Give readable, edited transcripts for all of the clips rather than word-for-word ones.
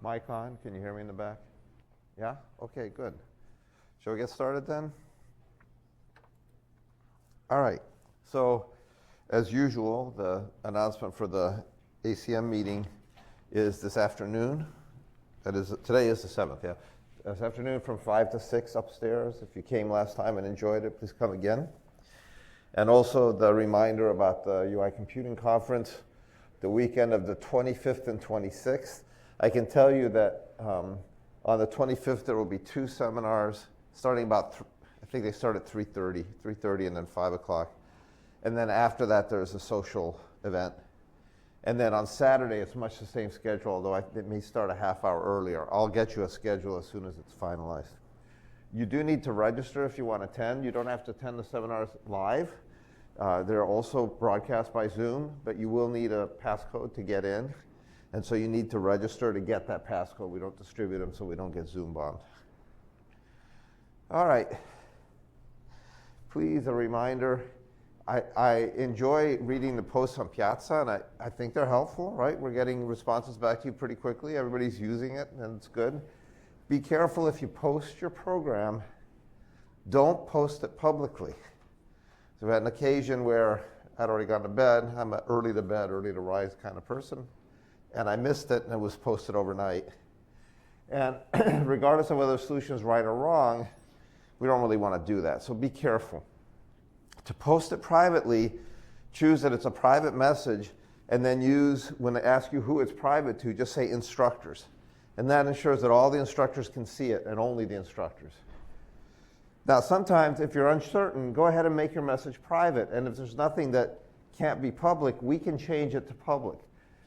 Mic on? Can you hear me in the back? Yeah? Okay, good. Shall we get started then? All right. So, as usual, the announcement for the ACM meeting is this afternoon. Today is the 7th, yeah. This afternoon from 5 to 6 upstairs. If you came last time and enjoyed it, please come again. And also the reminder about the UI Computing Conference, the weekend of the 25th and 26th. I can tell you that on the 25th there will be 2 seminars starting about, I think they start at 3:30 and then 5 o'clock. And then after that there's a social event. And then on Saturday it's much the same schedule, although it may start a half hour earlier. I'll get you a schedule as soon as it's finalized. You do need to register if you want to attend. You don't have to attend the seminars live. They're also broadcast by Zoom, but you will need a passcode to get in. And so you need to register to get that passcode. We don't distribute them so we don't get Zoom bombed. All right. Please, a reminder, I enjoy reading the posts on Piazza, and I think they're helpful, right? We're getting responses back to you pretty quickly. Everybody's using it, and it's good. Be careful if you post your program, don't post it publicly. So we had an occasion where I'd already gone to bed. I'm an early to bed, early to rise kind of person. And I missed it, and it was posted overnight. And regardless of whether the solution is right or wrong, we don't really want to do that. So be careful. To post it privately, choose that it's a private message, and then use, when they ask you who it's private to, just say instructors. And that ensures that all the instructors can see it, and only the instructors. Now, sometimes, if you're uncertain, go ahead and make your message private. And if there's nothing that can't be public, we can change it to public.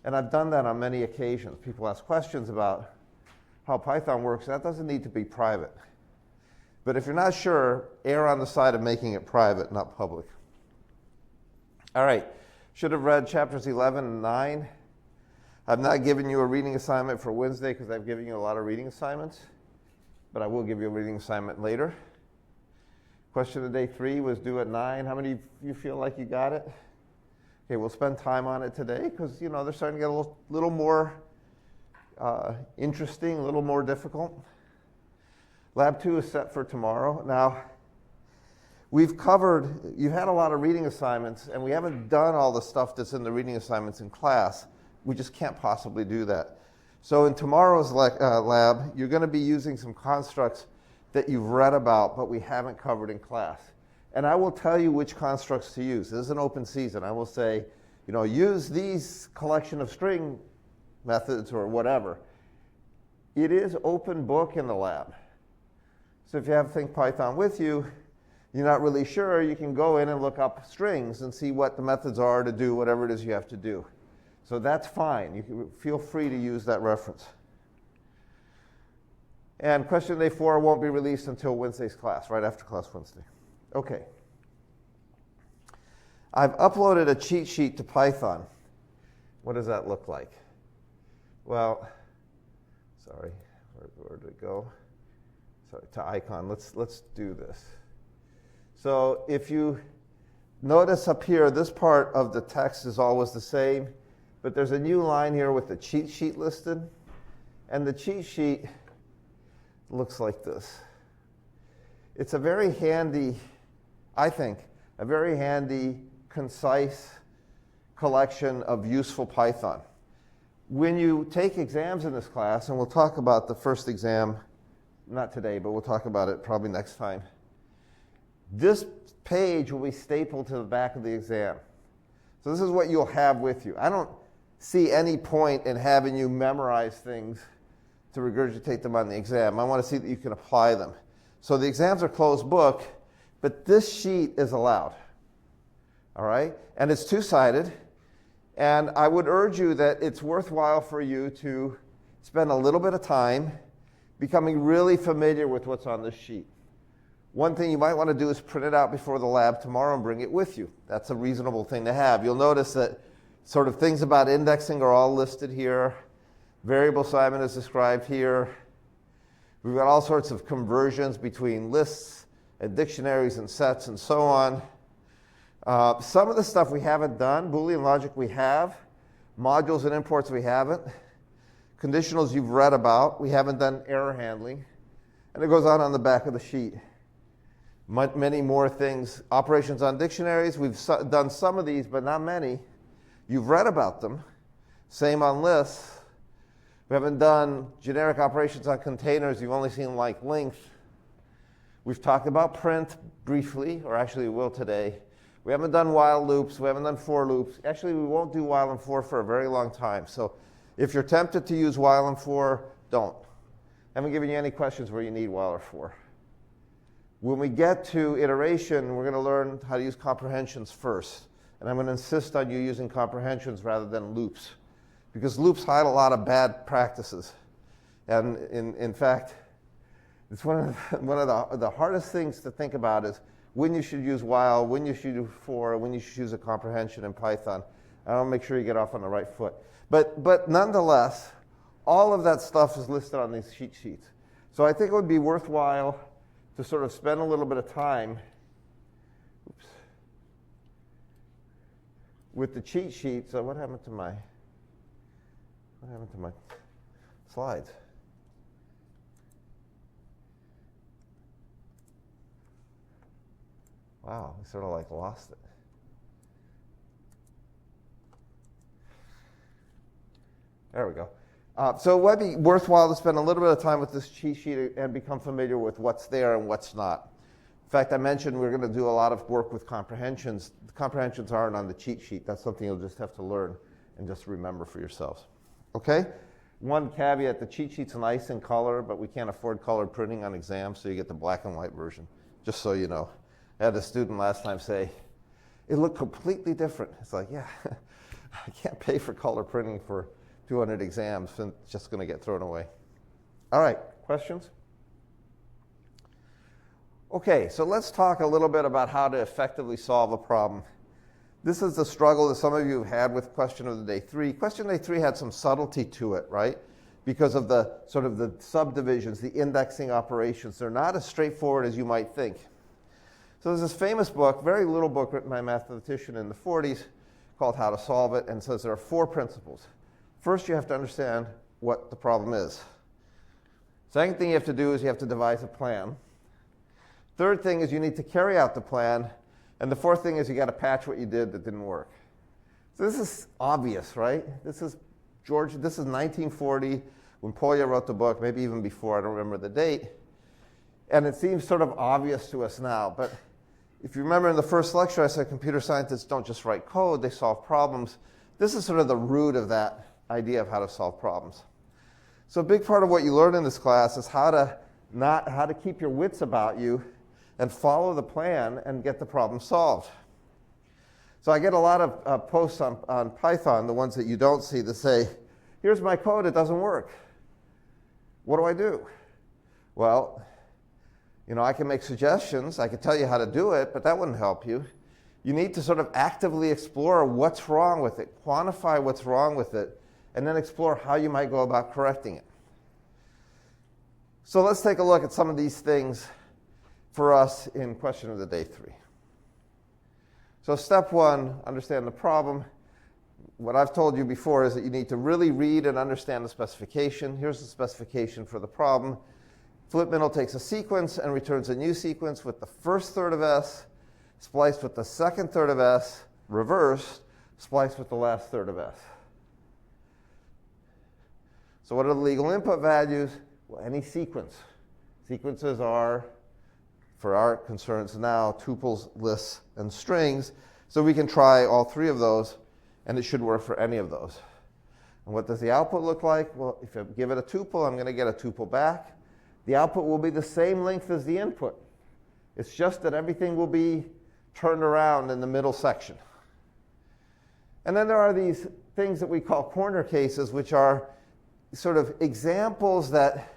And I've done that on many occasions. People ask questions about how Python works. That doesn't need to be private. But if you're not sure, err on the side of making it private, not public. All right. Should have read chapters 11 and 9. I've not given you a reading assignment for Wednesday because I've given you a lot of reading assignments. But I will give you a reading assignment later. Question of day 3 was due at 9. How many of you feel like you got it? Okay, we'll spend time on it today because, you know, they're starting to get a little more interesting, a little more difficult. Lab 2 is set for tomorrow. Now, you've had a lot of reading assignments, and we haven't done all the stuff that's in the reading assignments in class. We just can't possibly do that. So in tomorrow's lab, you're going to be using some constructs that you've read about, but we haven't covered in class. And I will tell you which constructs to use. This is an open season. I will say, you know, use these collection of string methods or whatever. It is open book in the lab. So if you have ThinkPython with you, you're not really sure, you can go in and look up strings and see what the methods are to do whatever it is you have to do. So that's fine. You can feel free to use that reference. And question day 4 won't be released until Wednesday's class, right after class Wednesday. Okay. I've uploaded a cheat sheet to Python. What does that look like? Well, sorry, where did it go? Sorry, to icon. Let's do this. So if you notice up here, this part of the text is always the same, but there's a new line here with the cheat sheet listed, and the cheat sheet looks like this. It's a very handy, I think, a very handy, concise collection of useful Python. When you take exams in this class, and we'll talk about the first exam, not today, but we'll talk about it probably next time, this page will be stapled to the back of the exam. So this is what you'll have with you. I don't see any point in having you memorize things to regurgitate them on the exam. I want to see that you can apply them. So the exams are closed book, but this sheet is allowed. All right? And it's two-sided. And I would urge you that it's worthwhile for you to spend a little bit of time becoming really familiar with what's on this sheet. One thing you might want to do is print it out before the lab tomorrow and bring it with you. That's a reasonable thing to have. You'll notice that sort of things about indexing are all listed here. Variable assignment is described here. We've got all sorts of conversions between lists and dictionaries and sets and so on. Some of the stuff we haven't done, Boolean logic we have, modules and imports we haven't. conditionals you've read about. We haven't done error handling. And it goes on the back of the sheet. Many more things. Operations on dictionaries. We've done some of these, but not many. You've read about them. Same on lists. We haven't done generic operations on containers. You've only seen like length. We've talked about print briefly, or actually we will today. We haven't done while loops. We haven't done for loops. Actually, we won't do while and for a very long time. So if you're tempted to use while and for, don't. I haven't given you any questions where you need while or for. When we get to iteration, we're going to learn how to use comprehensions first. And I'm going to insist on you using comprehensions rather than loops, because loops hide a lot of bad practices. And in fact, it's one of the hardest things to think about is when you should use while, when you should use for, when you should use a comprehension in Python. I want to make sure you get off on the right foot. But nonetheless, all of that stuff is listed on these cheat sheets. So I think it would be worthwhile to sort of spend a little bit of time with the cheat sheet. So what happened to my slides? Wow, I sort of like lost it. There we go. So it would be worthwhile to spend a little bit of time with this cheat sheet and become familiar with what's there and what's not. In fact, I mentioned we're going to do a lot of work with comprehensions. The comprehensions aren't on the cheat sheet. That's something you'll just have to learn and just remember for yourselves. Okay? One caveat, the cheat sheet's nice in color, but we can't afford colored printing on exams, so you get the black and white version, just so you know. I had a student last time say, it looked completely different. It's like, yeah, I can't pay for color printing for 200 exams, and it's just going to get thrown away. All right, questions? Okay, so let's talk a little bit about how to effectively solve a problem. This is the struggle that some of you have had with question of the day 3. Question of the day 3 had some subtlety to it, right? Because of the sort of the subdivisions, the indexing operations. They're not as straightforward as you might think. So there's this famous book, very little book written by a mathematician in the 40s called How to Solve It, and it says there are 4 principles. First, you have to understand what the problem is. Second thing you have to do is you have to devise a plan. Third thing is you need to carry out the plan. And the fourth thing is you got to patch what you did that didn't work. So this is obvious, right? This is 1940 when Polya wrote the book, maybe even before, I don't remember the date. And it seems sort of obvious to us now. But if you remember in the first lecture, I said computer scientists don't just write code, they solve problems. This is sort of the root of that idea of how to solve problems. So a big part of what you learn in this class is how to keep your wits about you and follow the plan and get the problem solved. So I get a lot of posts on Python, the ones that you don't see, that say, here's my code, it doesn't work. What do I do? Well, I can make suggestions, I can tell you how to do it, but that wouldn't help you. You need to sort of actively explore what's wrong with it, quantify what's wrong with it, and then explore how you might go about correcting it. So let's take a look at some of these things for us in question of the day 3. So step 1, understand the problem. What I've told you before is that you need to really read and understand the specification. Here's the specification for the problem. Flip middle takes a sequence and returns a new sequence with the first third of S, spliced with the second third of S, reversed, spliced with the last third of S. So what are the legal input values? Well, any sequence. Sequences are, for our concerns now, tuples, lists, and strings. So we can try all 3 of those, and it should work for any of those. And what does the output look like? Well, if I give it a tuple, I'm going to get a tuple back. The output will be the same length as the input. It's just that everything will be turned around in the middle section. And then there are these things that we call corner cases, which are sort of examples that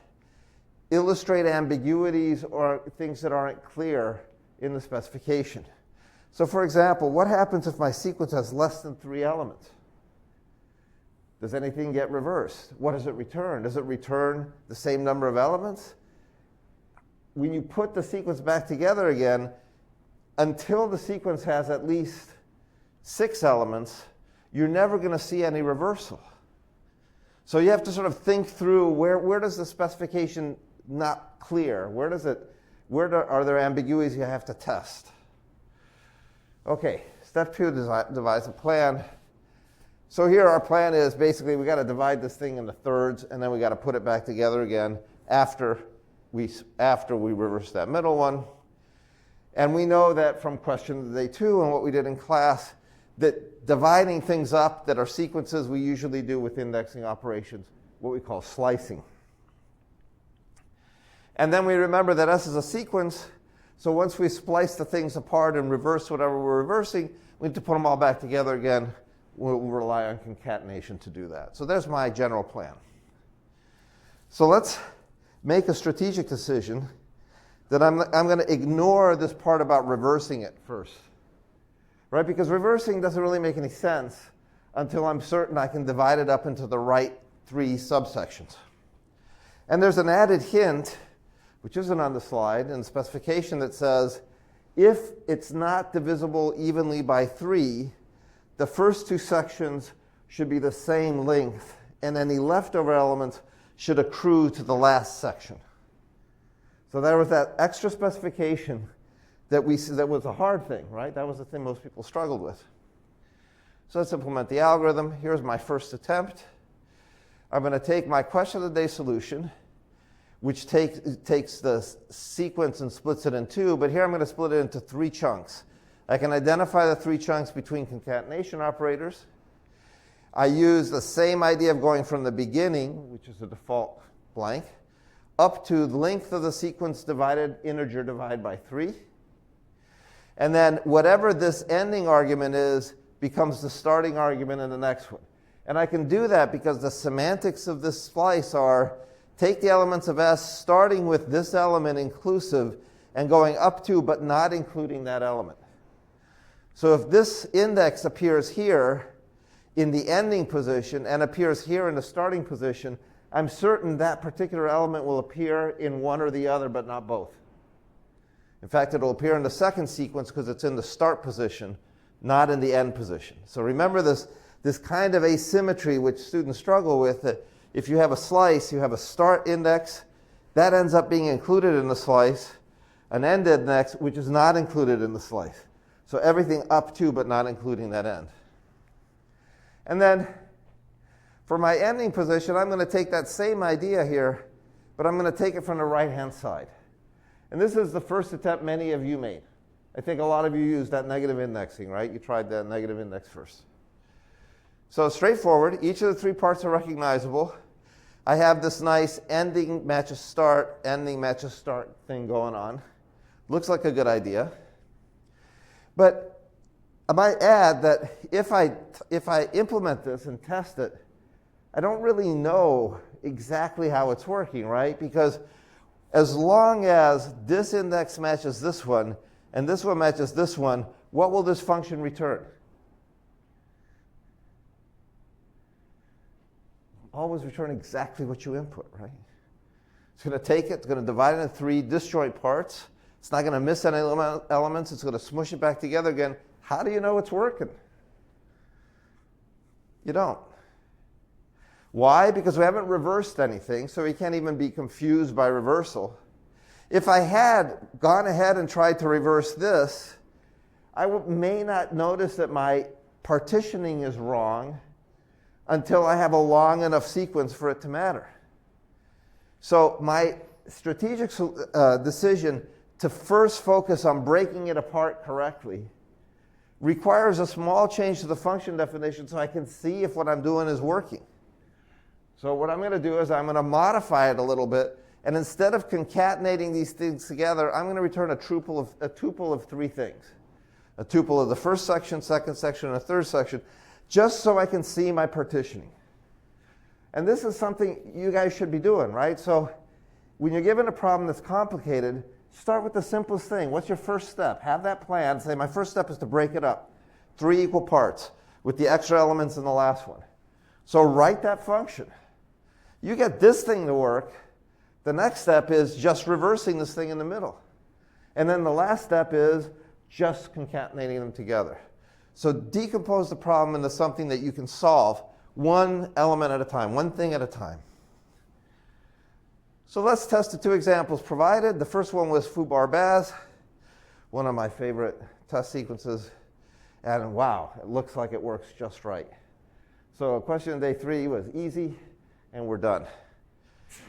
illustrate ambiguities or things that aren't clear in the specification. So for example, what happens if my sequence has less than 3 elements? Does anything get reversed? What does it return? Does it return the same number of elements? When you put the sequence back together again, until the sequence has at least 6 elements, you're never going to see any reversal. So you have to sort of think through where does the specification not clear? Are there ambiguities you have to test? Okay, step 2, devise a plan. So here our plan is basically we got to divide this thing into thirds, and then we got to put it back together again after we reverse that middle one. And we know that from question of day 2 and what we did in class, that dividing things up that are sequences we usually do with indexing operations, what we call slicing. And then we remember that S is a sequence, so once we splice the things apart and reverse whatever we're reversing, we need to put them all back together again. We'll rely on concatenation to do that. So there's my general plan. So let's make a strategic decision that I'm going to ignore this part about reversing it first. Right? Because reversing doesn't really make any sense until I'm certain I can divide it up into the right 3 subsections. And there's an added hint, which isn't on the slide, in the specification that says, if it's not divisible evenly by 3, the first 2 sections should be the same length, and any leftover elements should accrue to the last section. So there was that extra specification that was a hard thing, right? That was the thing most people struggled with. So let's implement the algorithm. Here's my first attempt. I'm going to take my question of the day solution, which takes the sequence and splits it in 2, but here I'm going to split it into 3 chunks. I can identify the 3 chunks between concatenation operators. I use the same idea of going from the beginning, which is the default blank, up to the length of the sequence divided, integer divide by 3. And then whatever this ending argument is becomes the starting argument in the next one. And I can do that because the semantics of this splice are take the elements of S starting with this element inclusive and going up to but not including that element. So if this index appears here in the ending position and appears here in the starting position, I'm certain that particular element will appear in one or the other but not both. In fact, it'll appear in the second sequence because it's in the start position, not in the end position. So remember this kind of asymmetry which students struggle with, that if you have a slice, you have a start index, that ends up being included in the slice, an end index which is not included in the slice. So everything up to but not including that end. And then for my ending position, I'm going to take that same idea here, but I'm going to take it from the right-hand side. And this is the first attempt many of you made. I think a lot of you used that negative indexing, right? You tried that negative index first. So straightforward, each of the 3 parts are recognizable. I have this nice ending matches start thing going on. Looks like a good idea. But I might add that if I implement this and test it, I don't really know exactly how it's working, right? Because as long as this index matches this one, and this one matches this one, what will this function return? Always return exactly what you input, right? It's going to take it, it's going to divide it into 3 disjoint parts. It's not going to miss any elements. It's going to smush it back together again. How do you know it's working? You don't. Why? Because we haven't reversed anything, so we can't even be confused by reversal. If I had gone ahead and tried to reverse this, I may not notice that my partitioning is wrong until I have a long enough sequence for it to matter. So my strategic decision to first focus on breaking it apart correctly requires a small change to the function definition so I can see if what I'm doing is working. So what I'm going to do is I'm going to modify it a little bit, and instead of concatenating these things together, I'm going to return a tuple of 3 things. A tuple of the first section, second section, and a third section, just so I can see my partitioning. And this is something you guys should be doing, right? So when you're given a problem that's complicated, start with the simplest thing. What's your first step? Have that plan. Say, my first step is to break it up. 3 equal parts with the extra elements in the last one. So write that function. You get this thing to work. The next step is just reversing this thing in the middle. And then the last step is just concatenating them together. So decompose the problem into something that you can solve one element at a time, one thing at a time. So let's test the two examples provided. The first one was foo-bar-baz, one of my favorite test sequences. And wow, it looks like it works just right. So question day 3 was easy, and we're done.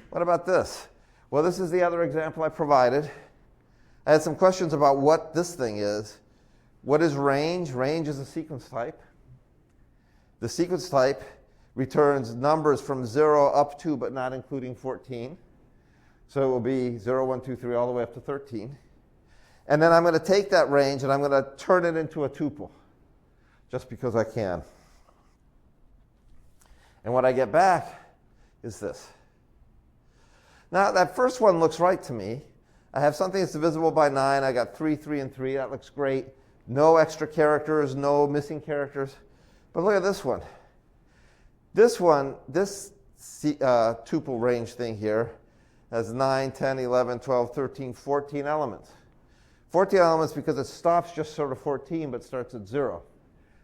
What about this? Well, this is the other example I provided. I had some questions about what this thing is. What is range? Range is a sequence type. The sequence type returns numbers from 0 up to, but not including 14. So it will be 0, 1, 2, 3, all the way up to 13. And then I'm going to take that range and I'm going to turn it into a tuple, just because I can. And what I get back is this. Now, that first one looks right to me. I have something that's divisible by 9. I got 3, 3, and 3. That looks great. No extra characters, no missing characters. But look at this one. This one, this tuple range thing here, has 9, 10, 11, 12, 13, 14 elements. 14 elements because it stops just sort of 14, but starts at 0.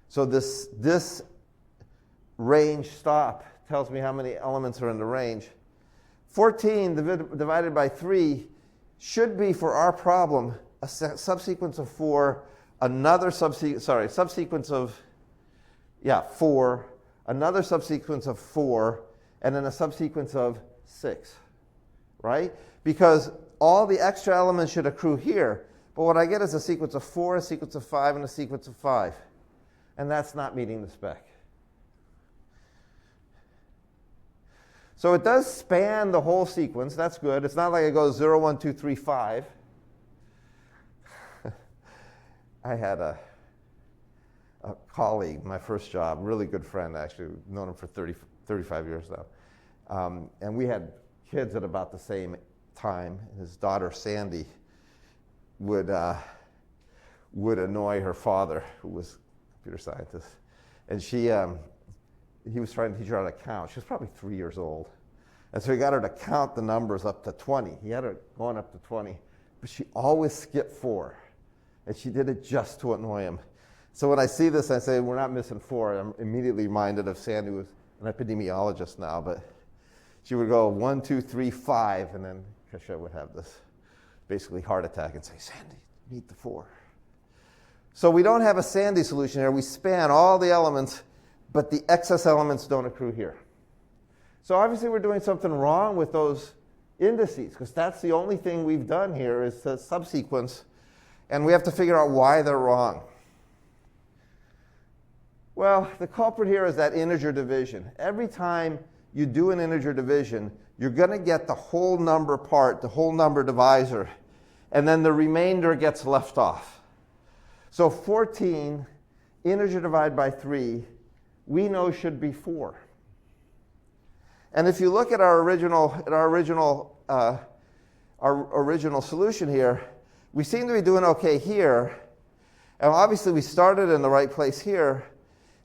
So this range stop tells me how many elements are in the range. 14 divided by 3 should be, for our problem, a subsequence of 4, another subsequence of 4, another subsequence of 4, and then a subsequence of 6, right? Because all the extra elements should accrue here, but what I get is a sequence of 4, a sequence of 5, and a sequence of 5. And that's not meeting the spec. So it does span the whole sequence. That's good. It's not like it goes 0, 1, 2, 3, 5. I had a colleague, my first job, really good friend, actually, known him for 35 years now. And we had kids at about the same time. His daughter, Sandy, would annoy her father, who was a computer scientist. And he was trying to teach her how to count. She was probably 3 years old. And so he got her to count the numbers up to 20. He had her going up to 20. But she always skipped 4. And she did it just to annoy him. So when I see this, I say, we're not missing 4. I'm immediately reminded of Sandy, who was an epidemiologist now. But she would go 1, 2, 3, 5. And then Kesha would have this basically heart attack and say, Sandy, meet the 4. So we don't have a Sandy solution here. We span all the elements, but the excess elements don't accrue here. So obviously we're doing something wrong with those indices, because that's the only thing we've done here is the subsequence, and we have to figure out why they're wrong. Well, the culprit here is that integer division. Every time you do an integer division, you're going to get the whole number part, the whole number divisor, and then the remainder gets left off. So 14, integer divided by 3, we know should be 4. And if you look at our original solution here, we seem to be doing okay here. And obviously we started in the right place here,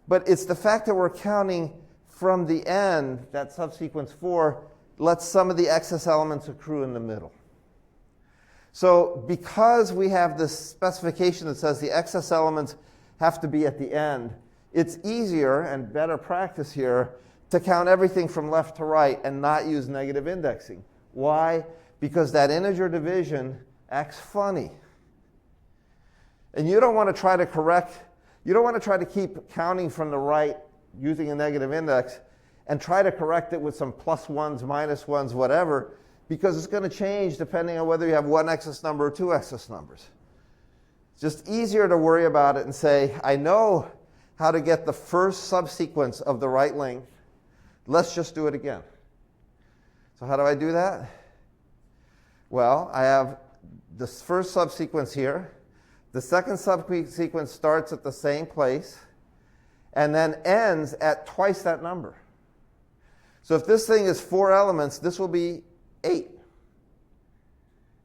but it's the fact that we're counting from the end, that subsequence 4, lets some of the excess elements accrue in the middle. So because we have this specification that says the excess elements have to be at the end, it's easier and better practice here to count everything from left to right and not use negative indexing. Why? Because that integer division acts funny. And you don't want to try to correct, you don't want to try to keep counting from the right using a negative index and try to correct it with some plus ones, minus ones, whatever, because it's going to change depending on whether you have one excess number or two excess numbers. It's just easier to worry about it and say, I know how to get the first subsequence of the right length. Let's just do it again. So how do I do that? Well, I have this first subsequence here. The second subsequence starts at the same place and then ends at twice that number. So if this thing is 4 elements, this will be 8.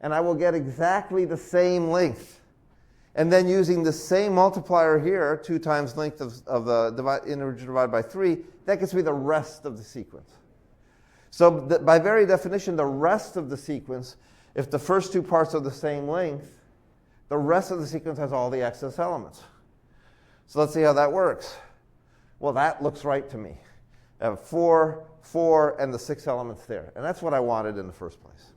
And I will get exactly the same length. And then using the same multiplier here, 2 times length of the integer divided by 3, that gets me the rest of the sequence. So by very definition, the rest of the sequence, if the first 2 parts are the same length, the rest of the sequence has all the excess elements. So let's see how that works. Well, that looks right to me. I have 4, 4, and the 6 elements there. And that's what I wanted in the first place.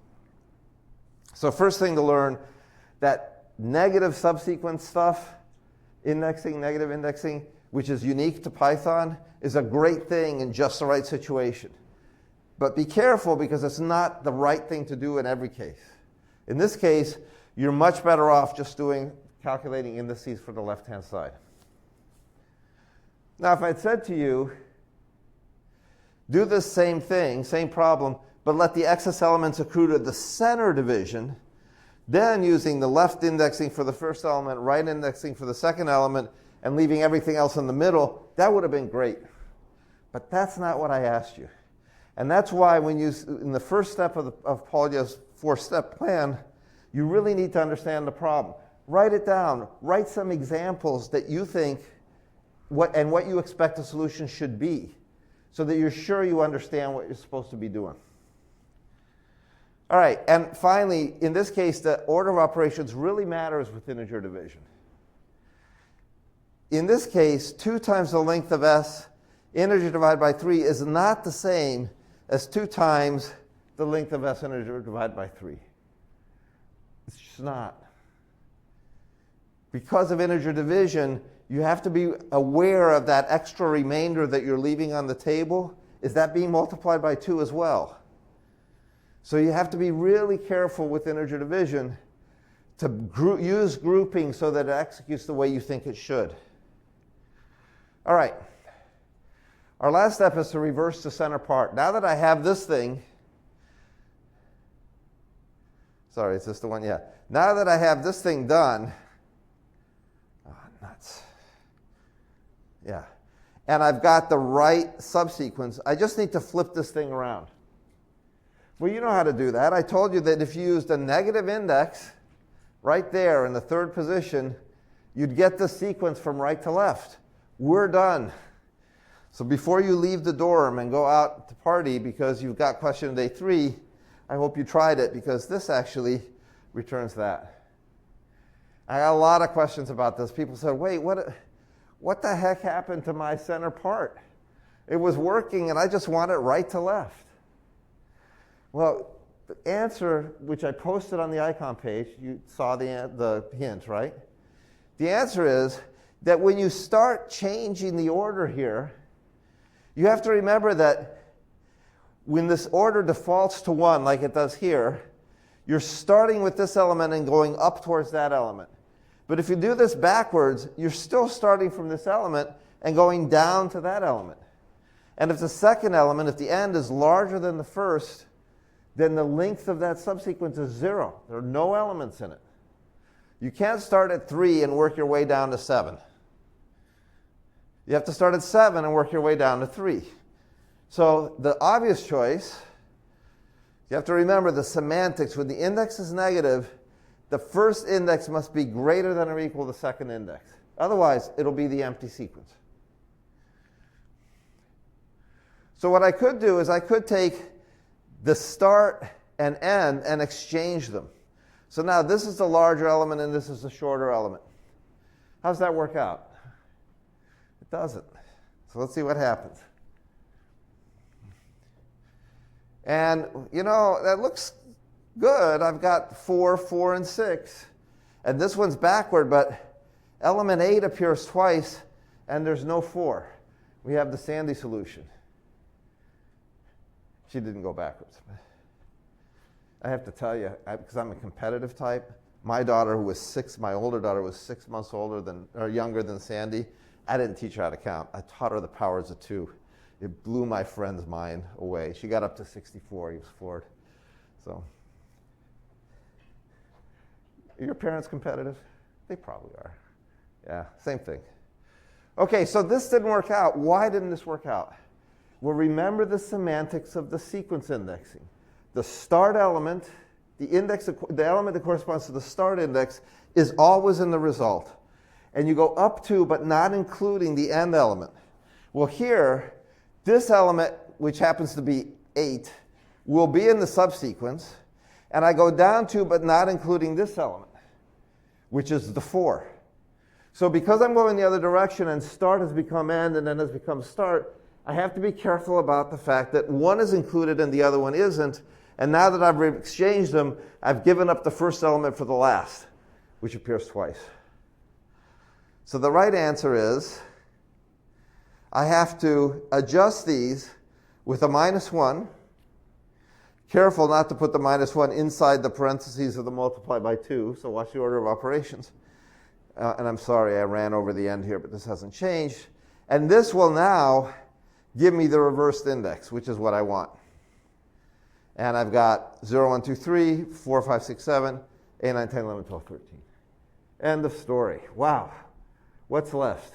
So first thing to learn, that negative subsequence stuff, indexing, negative indexing, which is unique to Python, is a great thing in just the right situation. But be careful because it's not the right thing to do in every case. In this case, you're much better off just calculating indices for the left-hand side. Now, if I'd said to you, do this same thing, same problem, but let the excess elements accrue to the center division, then using the left indexing for the first element, right indexing for the second element, and leaving everything else in the middle, that would have been great. But that's not what I asked you. And that's why when you, in the first step of Polya's 4-step plan, you really need to understand the problem. Write it down. Write some examples that you think what you expect the solution should be, so that you're sure you understand what you're supposed to be doing. All right, and finally, in this case, the order of operations really matters with integer division. In this case, 2 times the length of S, integer divided by 3, is not the same as 2 times the length of S integer divided by 3. It's just not. Because of integer division, you have to be aware of that extra remainder that you're leaving on the table. Is that being multiplied by 2 as well? So you have to be really careful with integer division to use grouping so that it executes the way you think it should. All right. Our last step is to reverse the center part. Now that I have this thing, sorry, is this the one? Yeah. Now that I have this thing done, nuts. Yeah. And I've got the right subsequence, I just need to flip this thing around. Well, you know how to do that. I told you that if you used a negative index right there in the 3rd position, you'd get the sequence from right to left. We're done. So before you leave the dorm and go out to party because you've got question day 3, I hope you tried it because this actually returns that. I got a lot of questions about this. People said, wait, what the heck happened to my center part? It was working and I just want it right to left. Well, the answer, which I posted on the icon page, you saw the hint, right? The answer is that when you start changing the order here, you have to remember that when this order defaults to 1, like it does here, you're starting with this element and going up towards that element. But if you do this backwards, you're still starting from this element and going down to that element. And if the second element, if the end is larger than the first, then the length of that subsequence is 0. There are no elements in it. You can't start at 3 and work your way down to 7. You have to start at 7 and work your way down to 3. So the obvious choice, you have to remember the semantics. When the index is negative, the first index must be greater than or equal to the second index. Otherwise, it'll be the empty sequence. So what I could do is I could take the start and end and exchange them. So now this is the larger element and this is the shorter element. How does that work out? It doesn't. So let's see what happens. And, you know, that looks good. I've got 4, 4, and 6. And this one's backward, but element 8 appears twice, and there's no 4. We have the Sandy solution. She didn't go backwards. I have to tell you, because I'm a competitive type, my daughter, who was 6, my older daughter was 6 months younger than Sandy. I didn't teach her how to count. I taught her the powers of 2. It blew my friend's mind away. She got up to 64. He was floored. So, are your parents competitive? They probably are. Yeah, same thing. Okay, so this didn't work out. Why didn't this work out? Well, remember the semantics of the sequence indexing. The start element, the element that corresponds to the start index, is always in the result. And you go up to, but not including the end element. Well, here, this element, which happens to be 8, will be in the subsequence. And I go down to, but not including this element, which is the 4. So because I'm going the other direction and start has become end and then has become start, I have to be careful about the fact that one is included and the other one isn't. And now that I've exchanged them, I've given up the first element for the last, which appears twice. So the right answer is I have to adjust these with a -1. Careful not to put the -1 inside the parentheses of the multiply by 2, so watch the order of operations. And I'm sorry, I ran over the end here, but this hasn't changed. And this will now give me the reversed index, which is what I want. And I've got 0, 1, 2, 3, 4, 5, 6, 7, 8, 9, 10, 11, 12, 13. End of story. Wow. What's left?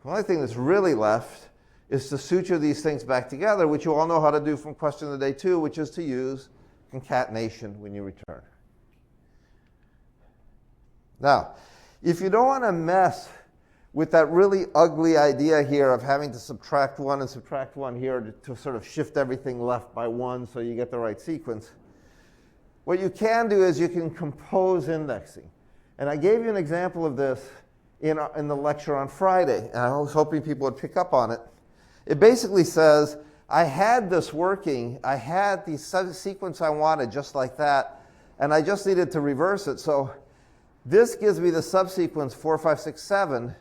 The only thing that's really left is to suture these things back together, which you all know how to do from question of the day 2, which is to use concatenation when you return. Now, if you don't want to mess with that really ugly idea here of having to subtract 1 and subtract 1 here to sort of shift everything left by 1 so you get the right sequence, what you can do is you can compose indexing. And I gave you an example of this in the lecture on Friday, and I was hoping people would pick up on it. It basically says, I had this working, I had the sequence I wanted just like that, and I just needed to reverse it. So this gives me the subsequence 4, 5, 6, 7,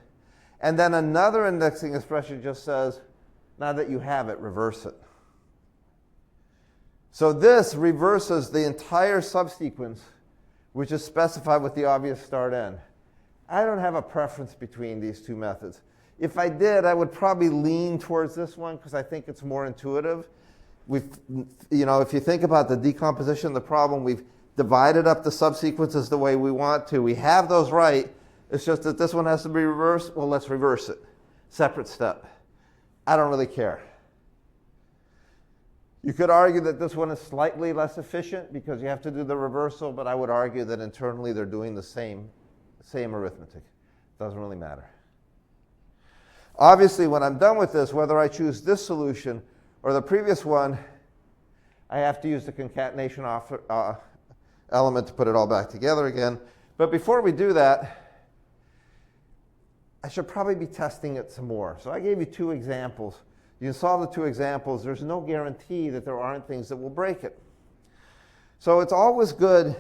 and then another indexing expression just says, now that you have it, reverse it. So this reverses the entire subsequence, which is specified with the obvious start end. I don't have a preference between these two methods. If I did, I would probably lean towards this one because I think it's more intuitive. If you think about the decomposition of the problem, we've divided up the subsequences the way we want to. We have those right. It's just that this one has to be reversed. Well, let's reverse it. Separate step. I don't really care. You could argue that this one is slightly less efficient because you have to do the reversal, but I would argue that internally they're doing the same arithmetic. Doesn't really matter. Obviously, when I'm done with this, whether I choose this solution or the previous one, I have to use the concatenation element to put it all back together again. But before we do that, I should probably be testing it some more. So I gave you 2 examples. You saw the 2 examples. There's no guarantee that there aren't things that will break it. So it's always good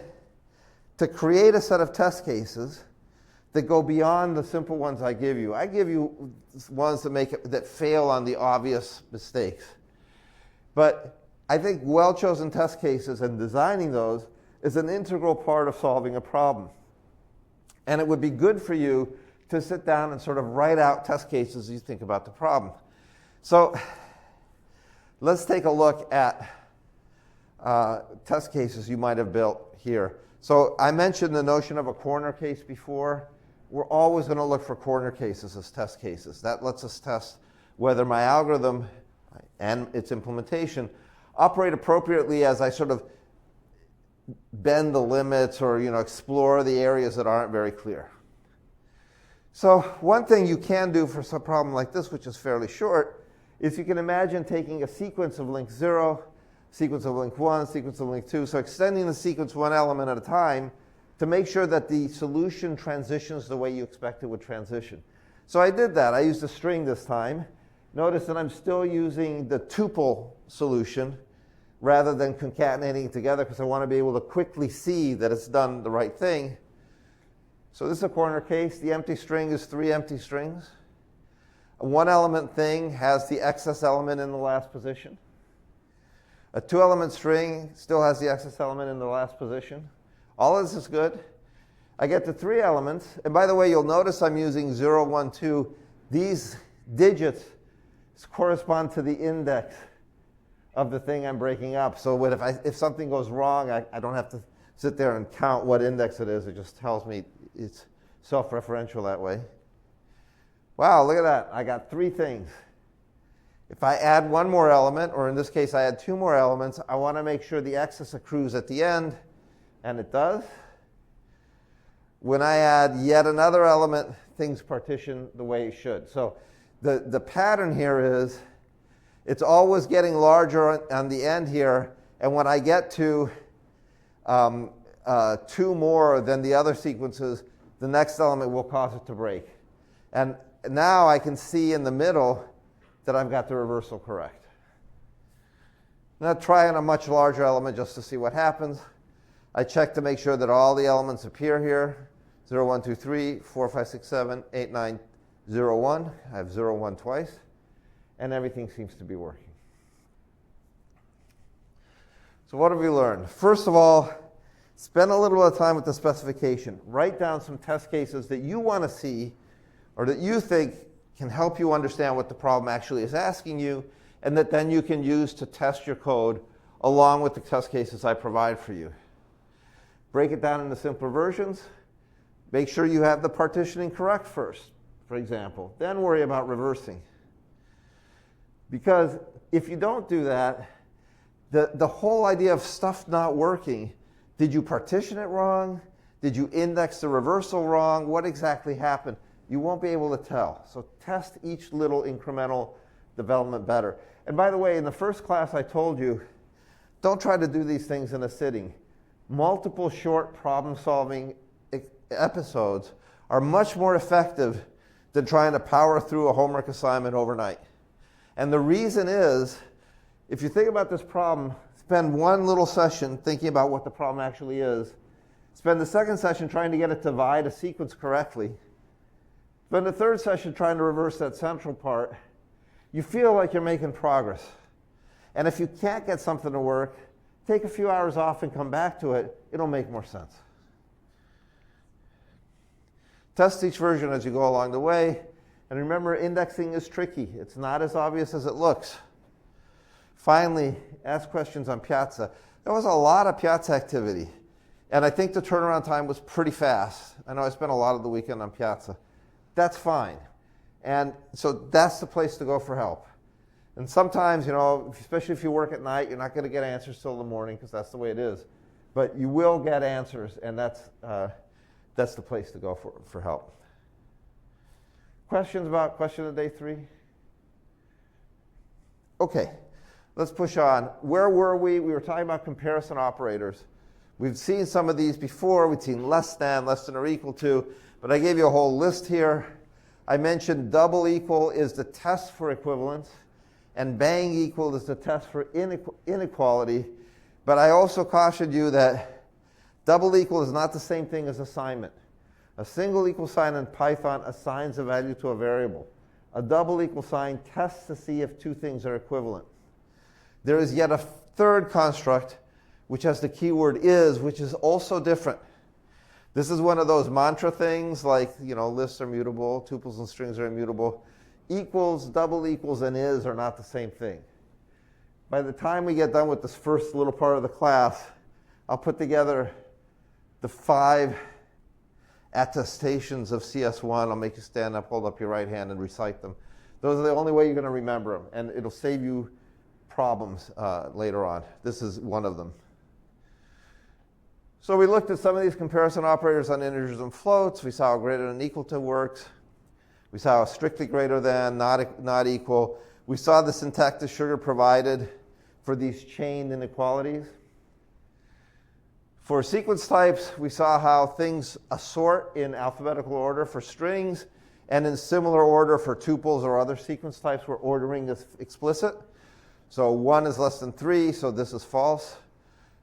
to create a set of test cases that go beyond the simple ones I give you. I give you ones that fail on the obvious mistakes. But I think well-chosen test cases and designing those is an integral part of solving a problem. And it would be good for you to sit down and sort of write out test cases as you think about the problem. So let's take a look at test cases you might have built here. So I mentioned the notion of a corner case before. We're always going to look for corner cases as test cases. That lets us test whether my algorithm and its implementation operate appropriately as I sort of bend the limits or explore the areas that aren't very clear. So one thing you can do for some problem like this, which is fairly short, is you can imagine taking a sequence of link 0, sequence of link 1, sequence of link 2, so extending the sequence one element at a time to make sure that the solution transitions the way you expect it would transition. So I did that. I used a string this time. Notice that I'm still using the tuple solution rather than concatenating it together because I want to be able to quickly see that it's done the right thing. So this is a corner case. The empty string is 3 empty strings. A 1-element thing has the excess element in the last position. A 2-element string still has the excess element in the last position. All of this is good. I get to 3 elements. And by the way, you'll notice I'm using 0, 1, 2. These digits correspond to the index of the thing I'm breaking up. So if something goes wrong, I don't have to sit there and count what index it is. It just tells me it's self-referential that way. Wow, look at that. I got 3 things. If I add 1 more element, or in this case I add 2 more elements, I want to make sure the excess accrues at the end. And it does. When I add yet another element, things partition the way it should. So the pattern here is it's always getting larger on the end here. And when I get to 2 more than the other sequences, the next element will cause it to break. And now I can see in the middle that I've got the reversal correct. Now try on a much larger element just to see what happens. I check to make sure that all the elements appear here. 0, 1, 2, 3, 4, 5, 6, 7, 8, 9, 0, 1. I have 0, 1 twice. And everything seems to be working. So what have we learned? First of all, spend a little bit of time with the specification. Write down some test cases that you want to see or that you think can help you understand what the problem actually is asking you, and that then you can use to test your code along with the test cases I provide for you. Break it down into simpler versions. Make sure you have the partitioning correct first, for example. Then worry about reversing. Because if you don't do that, the whole idea of stuff not working, did you partition it wrong? Did you index the reversal wrong? What exactly happened? You won't be able to tell. So test each little incremental development better. And by the way, in the first class I told you, don't try to do these things in a sitting. Multiple short problem-solving episodes are much more effective than trying to power through a homework assignment overnight. And the reason is, if you think about this problem, spend one little session thinking about what the problem actually is. Spend the second session trying to get it to divide a sequence correctly. Spend the third session trying to reverse that central part. You feel like you're making progress. And if you can't get something to work, take a few hours off and come back to it. It'll make more sense. Test each version as you go along the way. And remember, indexing is tricky. It's not as obvious as it looks. Finally, ask questions on Piazza. There was a lot of Piazza activity. And I think the turnaround time was pretty fast. I know I spent a lot of the weekend on Piazza. That's fine. And so that's the place to go for help. And sometimes, especially if you work at night, you're not going to get answers till the morning because that's the way it is. But you will get answers, and that's the place to go for help. Questions about question of day 3? Okay, let's push on. Where were we? We were talking about comparison operators. We've seen some of these before. We've seen less than or equal to, but I gave you a whole list here. I mentioned double equal is the test for equivalence, and bang equal is the test for inequality. But I also cautioned you that double equal is not the same thing as assignment. A single equal sign in Python assigns a value to a variable. A double equal sign tests to see if two things are equivalent. There is yet a third construct, which has the keyword is, which is also different. This is one of those mantra things like, lists are mutable, tuples and strings are immutable. Equals, double equals, and is are not the same thing. By the time we get done with this first little part of the class, I'll put together the 5 attestations of CS1. I'll make you stand up, hold up your right hand, and recite them. Those are the only way you're going to remember them, and it'll save you problems later on. This is one of them. So we looked at some of these comparison operators on integers and floats. We saw how greater than equal to works. We saw how strictly greater than, not equal. We saw the syntactic sugar provided for these chained inequalities. For sequence types, we saw how things assort in alphabetical order for strings, and in similar order for tuples or other sequence types where ordering is explicit. So 1 is less than 3, so this is false.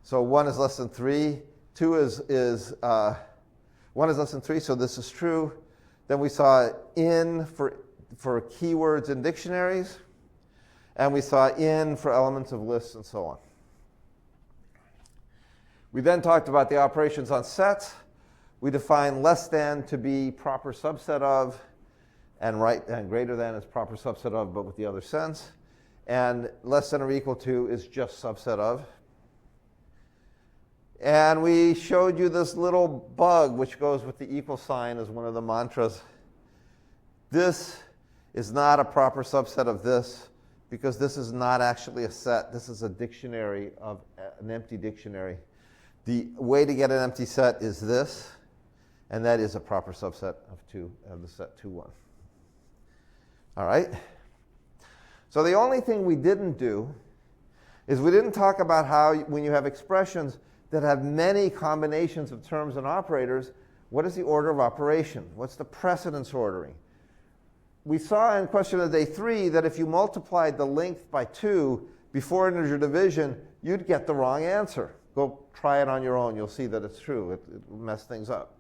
So 1 is less than 3. 1 is less than 3, so this is true. Then we saw in for keywords in dictionaries, and we saw in for elements of lists and so on. We then talked about the operations on sets. We defined less than to be proper subset of, and greater than is proper subset of, but with the other sense. And less than or equal to is just subset of. And we showed you this little bug which goes with the equal sign as one of the mantras. This is not a proper subset of this because this is not actually a set. This is a dictionary of an empty dictionary. The way to get an empty set is this, and that is a proper subset of the set 2, 1. All right? So the only thing we didn't do is we didn't talk about how when you have expressions that have many combinations of terms and operators, what is the order of operation? What's the precedence ordering? we saw in question of day 3 that if you multiplied the length by 2 before integer division, you'd get the wrong answer. Go try it on your own. You'll see that it's true. It will mess things up.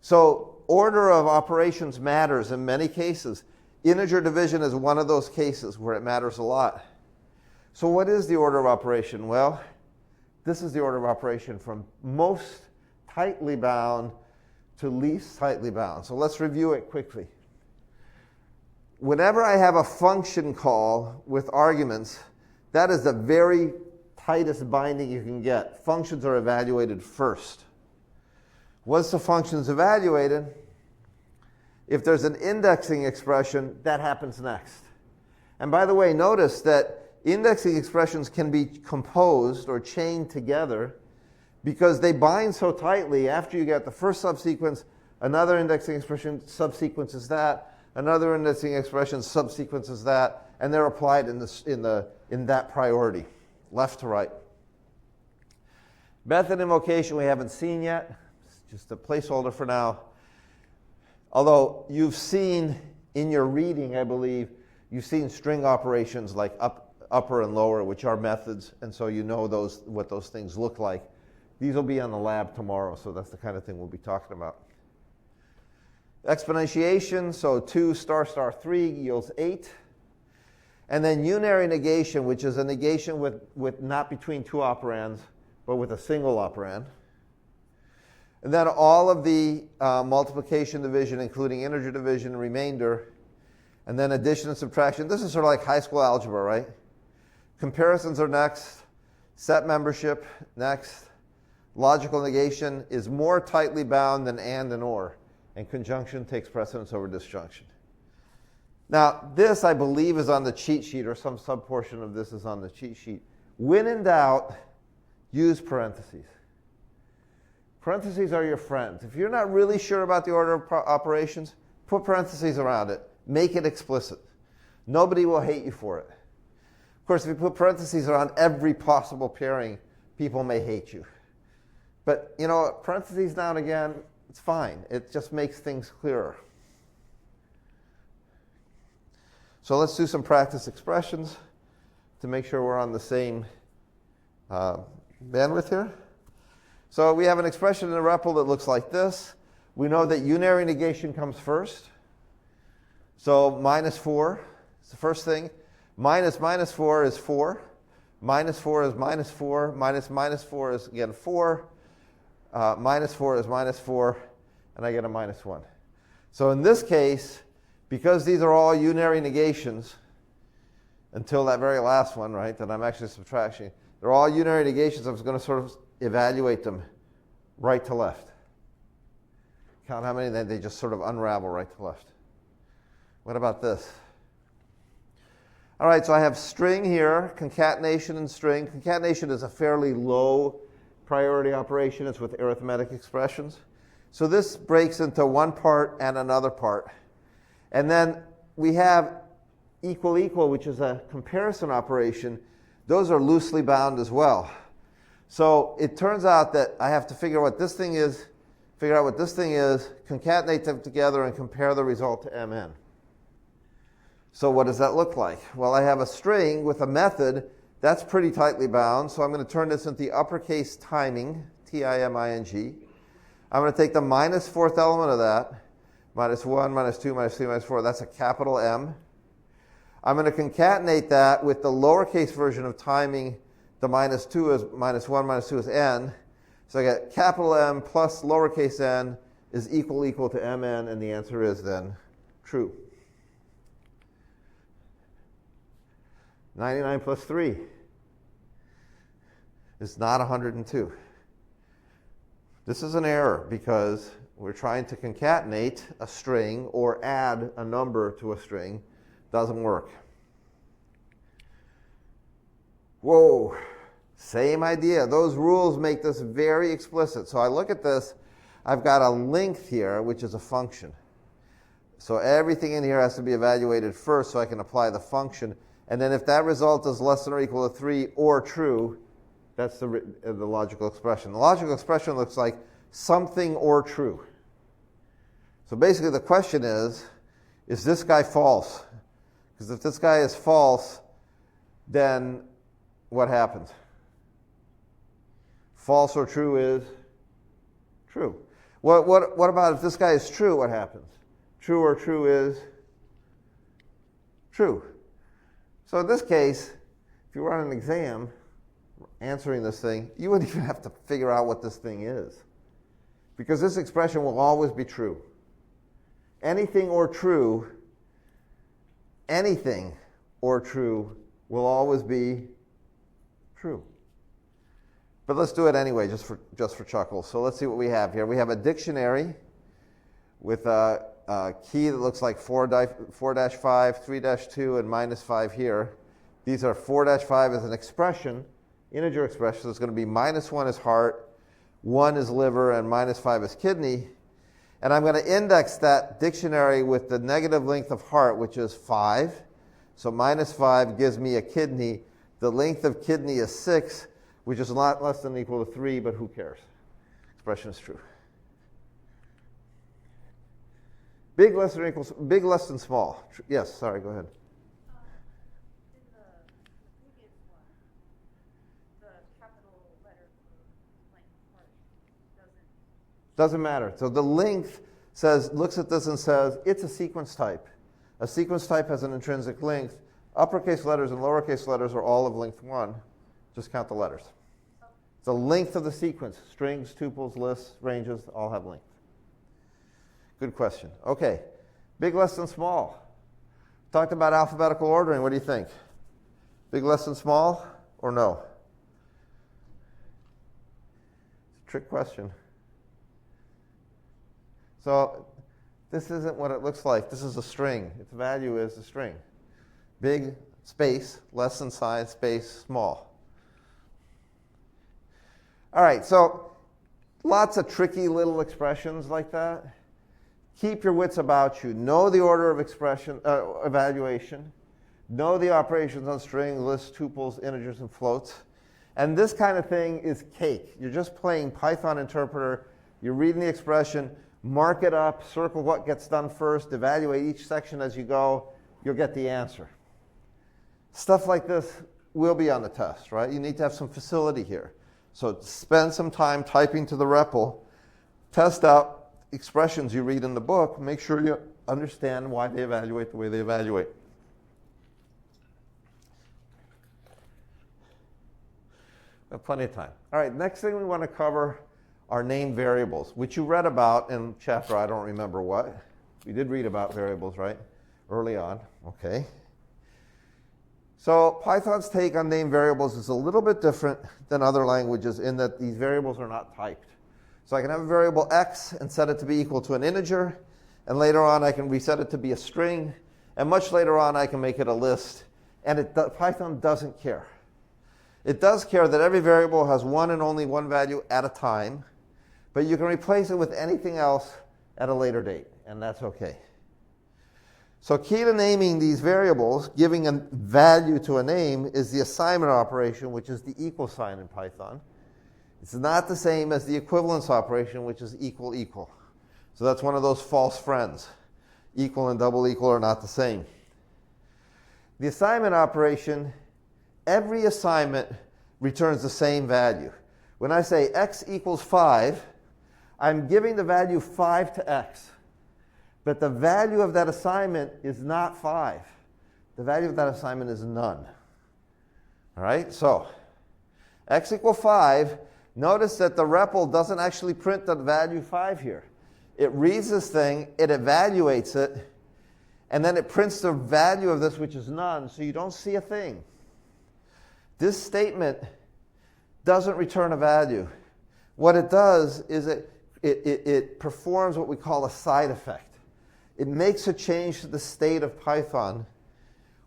So order of operations matters in many cases. Integer division is one of those cases where it matters a lot. So what is the order of operation? Well, this is the order of operation from most tightly bound to least tightly bound. So let's review it quickly. Whenever I have a function call with arguments, that is the very tightest binding you can get. Functions are evaluated first. Once the function's evaluated, if there's an indexing expression, that happens next. And by the way, notice that indexing expressions can be composed or chained together because they bind so tightly. After you get the first subsequence, another indexing expression subsequences that, another indexing expression subsequences that, and they're applied in that priority, left to right. Method invocation we haven't seen yet. It's just a placeholder for now. Although you've seen in your reading, I believe, you've seen string operations like upper and lower, which are methods, and so you know what those things look like. These will be on the lab tomorrow, so that's the kind of thing we'll be talking about. Exponentiation, so 2 star 3 yields 8. And then unary negation, which is a negation with not between two operands, but with a single operand. And then all of the multiplication, division, including integer division, remainder, and then addition and subtraction. This is sort of like high school algebra, right? Comparisons are next. Set membership, next. Logical negation is more tightly bound than and or, and conjunction takes precedence over disjunction. Now, this, I believe, is on the cheat sheet, or some subportion of this is on the cheat sheet. When in doubt, use parentheses. Parentheses are your friends. If you're not really sure about the order of operations, put parentheses around it. Make it explicit. Nobody will hate you for it. Of course, if you put parentheses around every possible pairing, people may hate you. But, you know, parentheses now and again, it's fine. It just makes things clearer. So let's do some practice expressions to make sure we're on the same bandwidth here. So we have an expression in the REPL that looks like this. We know that unary negation comes first. So minus 4 is the first thing. Minus 4 is 4. Minus 4 is minus 4. Minus 4 is, again, 4. Minus 4 is minus 4. And I get a minus 1. So in this case, because these are all unary negations, until that very last one, right, that I'm actually subtracting, they're all unary negations. I'm just going to sort of evaluate them right to left. Count how many, then they just sort of unravel right to left. What about this? All right, so I have string here, concatenation and string. Concatenation is a fairly low priority operation. It's with arithmetic expressions. So this breaks into one part and another part. And then we have equal, which is a comparison operation. Those are loosely bound as well. So it turns out that I have to figure out what this thing is, concatenate them together, and compare the result to mn. So what does that look like? Well, I have a string with a method. That's pretty tightly bound. So I'm going to turn this into uppercase timing, T-I-M-I-N-G. I'm going to take the minus 4th element of that, minus 1, minus 2, minus 3, minus 4. That's a capital M. I'm going to concatenate that with the lowercase version of timing. The minus 2 is minus 1, minus 2 is n. So I get capital M plus lowercase n is equal to mn, and the answer is then true. 99 plus 3 is not 102. This is an error because we're trying to concatenate a string or add a number to a string. Doesn't work. Whoa, same idea. Those rules make this very explicit. So I look at this, I've got a length here, which is a function. So everything in here has to be evaluated first so I can apply the function. And then if that result is less than or equal to 3 or true, that's the logical expression. The logical expression looks like something or true. So basically the question is, is this guy false? Because if this guy is false, then what happens? False or true is true. What about if this guy is true, what happens? True or true is true. So in this case, if you were on an exam answering this thing, you wouldn't even have to figure out what this thing is. Because this expression will always be true. Anything or true will always be true. But let's do it anyway, just for chuckles. So let's see what we have here. We have a dictionary with a key that looks like 4-5, 3-2, and -5 here. These are 4-5 as an expression, integer expression. So it's going to be -1 is heart, 1 is liver, and -5 is kidney. And I'm going to index that dictionary with the negative length of heart, which is 5. So -5 gives me a kidney. The length of kidney is 6, which is a lot less than or equal to 3, but who cares? Expression is true. Big less than small. Yes, sorry, go ahead. In the previous one, the capital letter for length part doesn't matter. So the length looks at this and says, it's a sequence type. A sequence type has an intrinsic length. Uppercase letters and lowercase letters are all of length 1. Just count the letters. The length of the sequence, strings, tuples, lists, ranges, all have length. Good question. Okay, big less than small. Talked about alphabetical ordering. What do you think? Big less than small or no? It's a trick question. So this isn't what it looks like. This is a string. Its value is a string. Big, space, less than size, space, small. All right, so lots of tricky little expressions like that. Keep your wits about you. Know the order of evaluation. Know the operations on strings, lists, tuples, integers, and floats. And this kind of thing is cake. You're just playing Python interpreter. You're reading the expression, mark it up, circle what gets done first, evaluate each section as you go. You'll get the answer. Stuff like this will be on the test, right? You need to have some facility here. So spend some time typing to the REPL. Test out expressions you read in the book. Make sure you understand why they evaluate the way they evaluate. We have plenty of time. All right, next thing we want to cover are named variables, which you read about in chapter, I don't remember what. We did read about variables, right? Early on. Okay. So Python's take on named variables is a little bit different than other languages in that these variables are not typed. So I can have a variable x and set it to be equal to an integer, and later on I can reset it to be a string, and much later on I can make it a list, and Python doesn't care. It does care that every variable has one and only one value at a time, but you can replace it with anything else at a later date, and that's okay. So key to naming these variables, giving a value to a name, is the assignment operation, which is the equal sign in Python. It's not the same as the equivalence operation, which is equal, equal. So that's one of those false friends. Equal and double equal are not the same. The assignment operation, every assignment returns the same value. When I say x equals 5, I'm giving the value 5 to x. But the value of that assignment is not 5. The value of that assignment is none. All right, so x equals 5. Notice that the REPL doesn't actually print the value 5 here. It reads this thing, it evaluates it, and then it prints the value of this, which is none, so you don't see a thing. This statement doesn't return a value. What it does is it performs what we call a side effect. It makes a change to the state of Python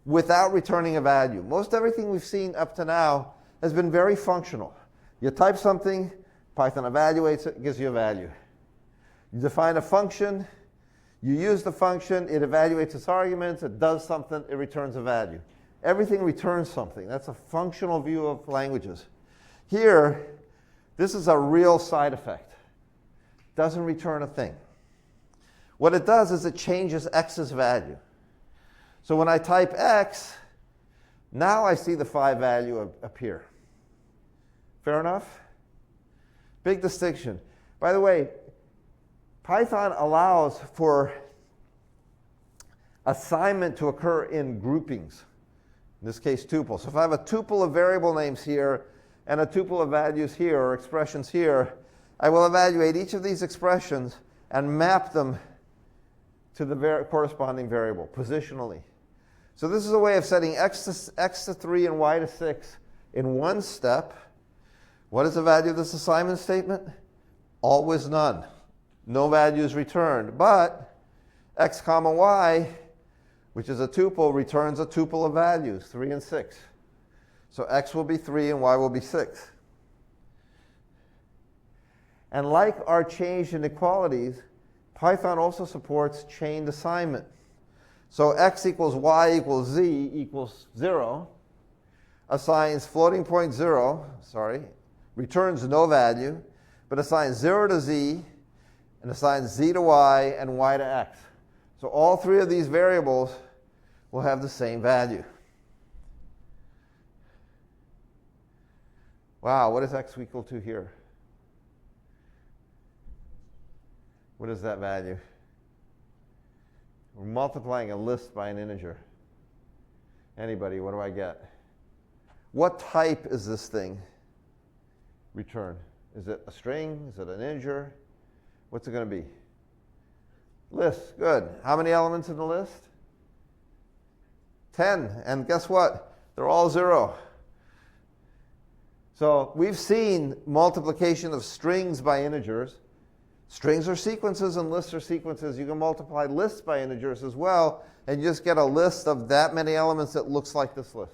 without returning a value. Most everything we've seen up to now has been very functional. You type something, Python evaluates it, gives you a value. You define a function, you use the function, it evaluates its arguments, it does something, it returns a value. Everything returns something. That's a functional view of languages. Here, this is a real side effect. Doesn't return a thing. What it does is it changes x's value. So when I type x, now I see the phi value appear. Fair enough? Big distinction. By the way, Python allows for assignment to occur in groupings. In this case, tuples. So if I have a tuple of variable names here and a tuple of values here, or expressions here, I will evaluate each of these expressions and map them to the corresponding variable positionally. So this is a way of setting x to 3 and y to 6 in one step. What is the value of this assignment statement? Always none. No value is returned. But x comma y, which is a tuple, returns a tuple of values, 3 and 6. So x will be 3 and y will be 6. And like our changed inequalities, Python also supports chained assignment. So x equals y equals z equals 0 assigns floating point 0, returns no value, but assigns 0 to z and assigns z to y and y to x. So all three of these variables will have the same value. Wow, what is x equal to here? What is that value? We're multiplying a list by an integer. Anybody, what do I get? What type is this thing return? Is it a string? Is it an integer? What's it going to be? List, good. How many elements in the list? 10. And guess what? They're all 0. So we've seen multiplication of strings by integers. Strings are sequences and lists are sequences. You can multiply lists by integers as well, and you just get a list of that many elements that looks like this list.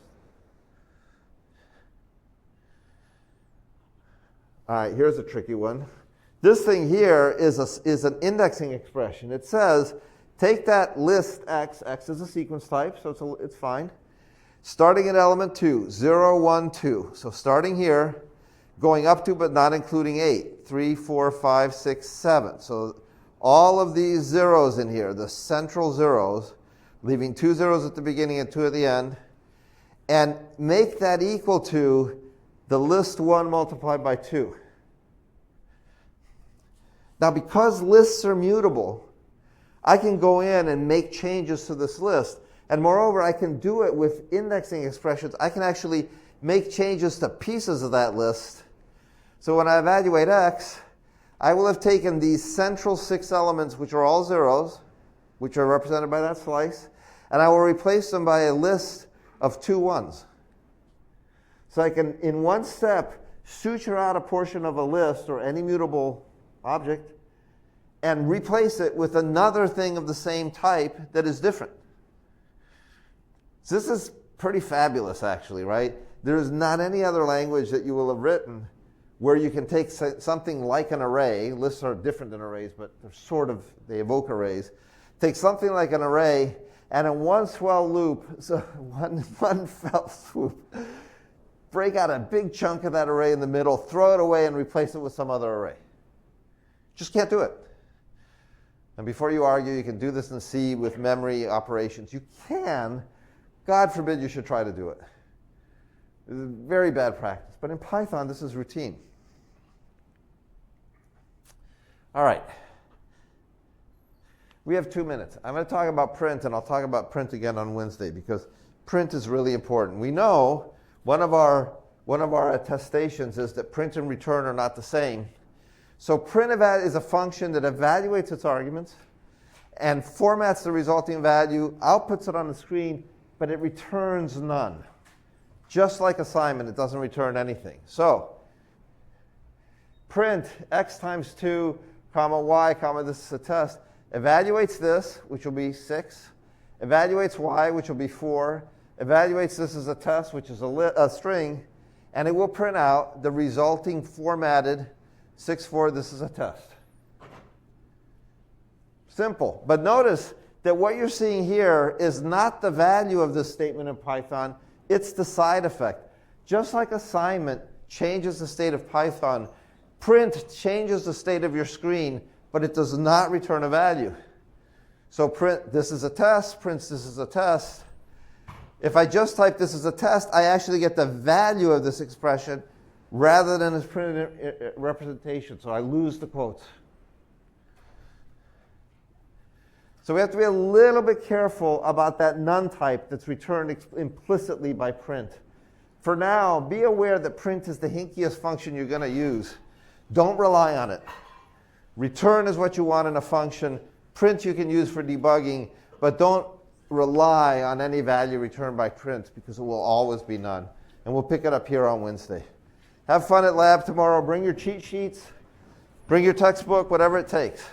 All right, here's a tricky one. This thing here is an indexing expression. It says, take that list x, x is a sequence type, so it's fine, starting at element 2, 0, 1, 2. So starting here, going up to but not including 8, 3, 4, 5, 6, 7. So all of these zeros in here, the central zeros, leaving 2 zeros at the beginning and 2 at the end, and make that equal to the list 1 multiplied by 2. Now, because lists are mutable, I can go in and make changes to this list. And moreover, I can do it with indexing expressions. I can actually make changes to pieces of that list. So when I evaluate x, I will have taken these central 6 elements, which are all zeros, which are represented by that slice, and I will replace them by a list of 2 1s. So I can, in one step, suture out a portion of a list or any mutable object and replace it with another thing of the same type that is different. So this is pretty fabulous, actually, right? There is not any other language that you will have written where you can take something like an array. Lists are different than arrays, but they evoke arrays. Take something like an array, and in one swell loop, so one fell swoop, break out a big chunk of that array in the middle, throw it away, and replace it with some other array. Just can't do it. And before you argue, you can do this in C with memory operations. You can. God forbid you should try to do it. This is very bad practice. But in Python, this is routine. All right. We have 2 minutes. I'm going to talk about print, and I'll talk about print again on Wednesday, because print is really important. We know one of our attestations is that print and return are not the same. So print is a function that evaluates its arguments and formats the resulting value, outputs it on the screen, but it returns none. Just like assignment, it doesn't return anything. So print x times 2, comma y, comma this is a test, evaluates this, which will be 6, evaluates y, which will be 4, evaluates this as a test, which is a string, and it will print out the resulting formatted 6, 4, this is a test. Simple. But notice that what you're seeing here is not the value of this statement in Python, it's the side effect. Just like assignment changes the state of Python, print changes the state of your screen, but it does not return a value. So print this is a test, prints this is a test. If I just type this as a test, I actually get the value of this expression rather than its printed representation. So I lose the quotes. So we have to be a little bit careful about that none type that's returned implicitly by print. For now, be aware that print is the hinkiest function you're going to use. Don't rely on it. Return is what you want in a function. Print you can use for debugging, but don't rely on any value returned by print because it will always be none. And we'll pick it up here on Wednesday. Have fun at lab tomorrow. Bring your cheat sheets. Bring your textbook, whatever it takes.